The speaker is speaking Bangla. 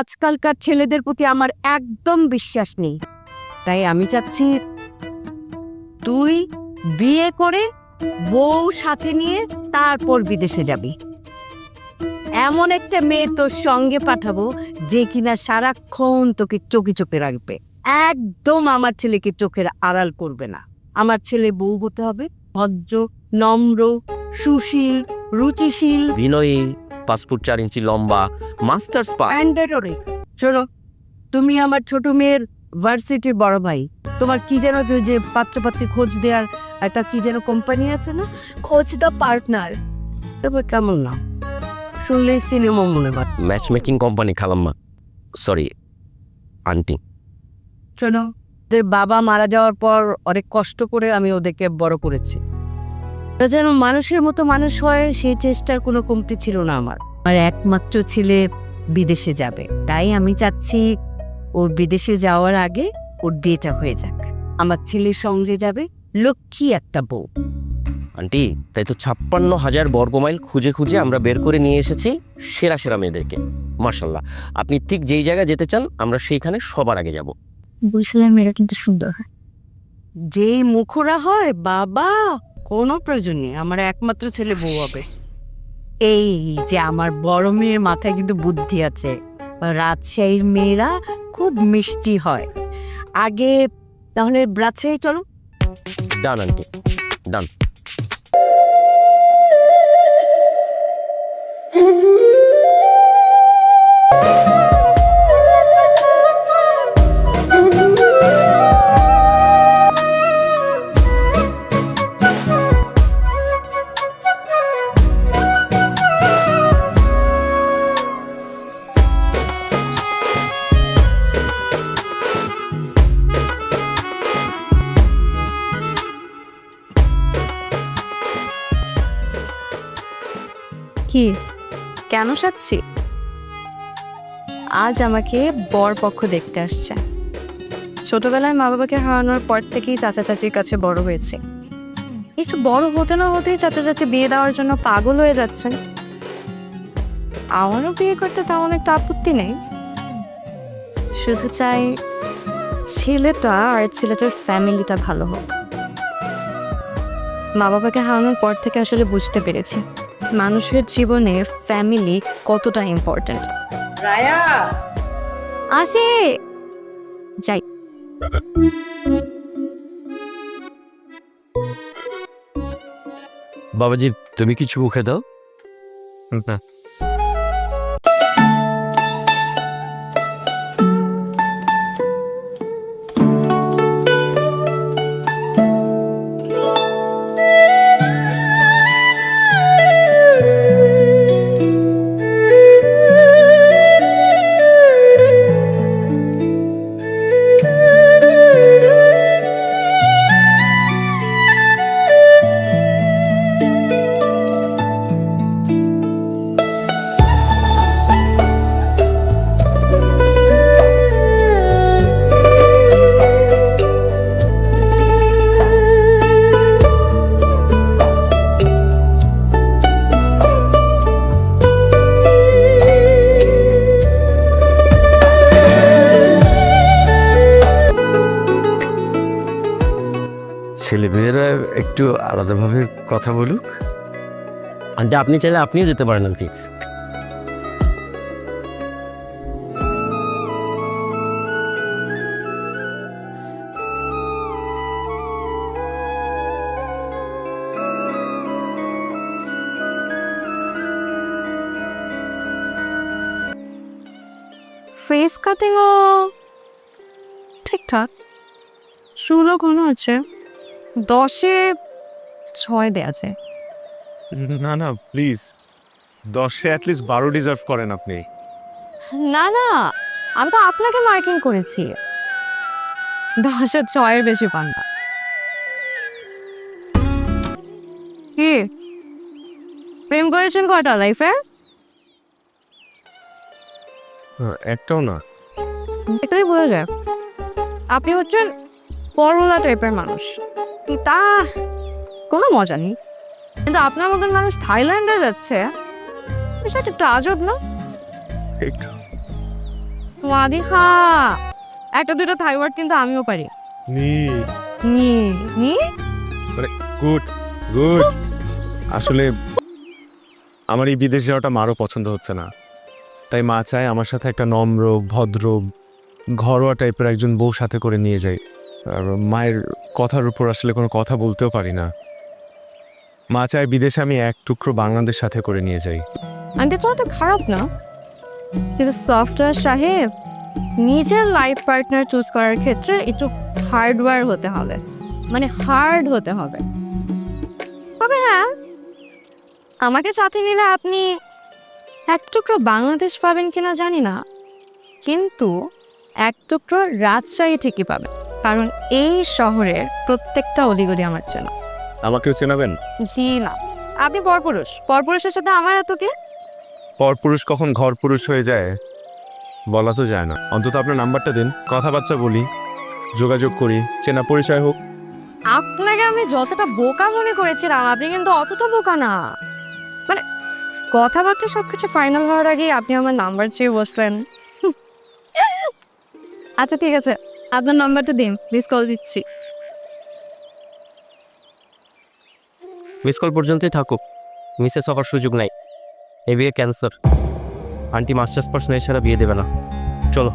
আজকালকার ছেলেদের প্রতি আমার একদম বিশ্বাস নেই। তাই আমি চাচ্ছি তুই বিয়ে করে বউ সাথে নিয়ে তারপর বিদেশে যাবি। এমন একটা মেয়ে তোর সঙ্গে পাঠাবো যে কিনা সারাক্ষণ তোকে চোখে চোখে রাখবে, একদম আমার ছেলেকে চোখের আড়াল করবে না। আমার ছেলে বউ হতে হবে ভদ্র, নম্র, সুশীল, রুচিশীল, বিনয়ী, পাসপোর্ট 4 ইঞ্চি লম্বা, মাস্টার্স পাস। অ্যান্ডারোরে। শোনো, তুমি আমার ছোট মেয়ের ভার্সিটির বড় ভাই। তোমার কি যেন ওই যে পাত্রপাত্রী খোঁজ দেওয়ার একটা কি যেন কোম্পানি আছে না, খোঁজ দা পার্টনার, তারপর কেমন না শুনলেই সিনেমা মনে হয়। ম্যাচ মেকিং কোম্পানি খালাম্মা, সরি আন্টি। শোনো, ওদের বাবা মারা যাওয়ার পর অনেক কষ্ট করে আমি ওদেরকে বড় করেছি। ওরা যেন মানুষের মতো মানুষ হয় সেই চেষ্টার কোনো কমতি ছিল না আমার। আমার একমাত্র ছেলে বিদেশে যাবে, তাই আমি চাচ্ছি ওর বিদেশে যাওয়ার আগে ওর বিয়েটা হয়ে যাক। আমার ছেলের সঙ্গে যাবে লক্ষ্মী একটা বউ। আন্টি, তাই তো 56,000 বর্গমাইল খুঁজে খুঁজে আমরা বের করে নিয়ে এসেছি সেরা সেরা মেয়েদেরকে। মাশাল্লাহ, আপনি ঠিক যেই জায়গায় যেতে চান আমরা সেইখানে সবার আগে যাব। বুঝলাম, মেয়েরা কিন্তু সুন্দর হয়। যে মুখরা হয় বাবা, কোনো প্রয়োজন নেই, আমার একমাত্র ছেলে বউ হবে। এই যে আমার বড় মেয়ের মাথায় কিন্তু বুদ্ধি আছে। রাজশাহীর মেয়েরা খুব মিষ্টি হয়। আগে তাহলে রাজশাহী চলো। ডান আন্টি, ডান। কি, কেন সাচ্ছি? আজ আমাকে বর পক্ষ দেখতে আসছে। ছোটবেলায় মা বাবাকে হারানোর পর থেকেই চাচা চাচির কাছে বড় হয়েছে। একটু বড় হতে না হতেই চাচা চাচি বিয়ে দেওয়ার জন্য পাগল হয়ে যাচ্ছেন। আমারও বিয়ে করতে তেমন একটা আপত্তি নেই, শুধু চাই ছেলেটা আর ছেলেটার ফ্যামিলিটা ভালো হোক। মা বাবাকে হারানোর পর থেকে আসলে বুঝতে পেরেছি মানুষের জীবনে ফ্যামিলি কতটা ইম্পর্ট্যান্ট। রায়া আসে যাই। বাবাজি, তুমি কিছু মুখে দাও না। ছেলেমেয়েরা একটু আলাদাভাবে কথা বলুক। আন্টি, আপনি চাইলে আপনিও যেতে পারেন আন্টি। ফেস কাটিংও ঠিকঠাক, চুলও ঘন আছে, 10-এ 6 দেয়া যায়। না না প্লিজ, 10-এ অ্যাটলিস্ট 12 ডিজার্ভ করেন আপনি। না না, আমি তো আপনাকে মার্কিং করেছি, 10-এ 6-এর বেশি পান না। কি প্রেম করেছেন কয়টা লাইফে? একটাও না। এটাই বোঝা যায় আপনি হচ্ছেন পরোলা টাইপের মানুষ। তা কোনো মজা নেই, কিন্তু আপনার মতন মানুষ থাইল্যান্ডে যাচ্ছে, বিষয়টা একটু আজব না? একটু স্বাদিকা একটা দুটো থাই ওয়ার্ড কিন্তু আমিও পারি। নি নি নি গুড গুড। আসলে আমার এই বিদেশ যাওয়াটা মারও পছন্দ হচ্ছে না, তাই মা চায় আমার সাথে একটা নম্র ভদ্র ঘরোয়া টাইপের একজন বউ সাথে করে নিয়ে যাই। আর মায়ের কথার উপর আসলে কোনো কথা বলতেও পারি না। মা চায় বিদেশে আমি এক টুকরো বাংলাদেশ সাথে করে নিয়ে যাই। আন্টি তো খারাপ না, কিন্তু সফটওয়্যার সাহেব নিজের লাইফ পার্টনার চুজ করার ক্ষেত্রে একটু হার্ডওয়্যার হতে হবে, মানে হার্ড হতে হবে। তবে হ্যাঁ, আমাকে সাথে নিলে আপনি এক টুকরো বাংলাদেশ পাবেন কিনা জানি না, কিন্তু এক টুকরো রাজশাহী ঠিকই পাবেন, কারণ এই শহরের প্রত্যেকটা অলিগলি আমার চেনা। আমাকেও চেনাবেন? জি না, আপনি পরপুরুষ, পরপুরুষের সাথে আমার এত কি? পরপুরুষ কখন ঘর পুরুষ হয়ে যায় বলা তো যায় না। অন্তত আপনার নাম্বারটা দিন, কথাবার্তা বলি, যোগাযোগ করি, চেনা পরিচয় হোক। আপনাকে আমি যতটা বোকা মনে করেছিলাম, আপনি কিন্তু অতটা বোকা না। মানে কথাবার্তা সবকিছু ফাইনাল হওয়ার আগেই আপনি আমার নাম্বার চেয়ে বসলেন। আচ্ছা ঠিক আছে, আপনার নাম্বারটা দিন, মিস কল দিচ্ছি। মিস কল পর্যন্তই থাকুক, মিসেস হওয়ার সুযোগ নাই। এ বিয়ে ক্যান্সার। আন্টি মাস্টার্স পার্সন এছাড়া বিয়ে দেবে না। চলো।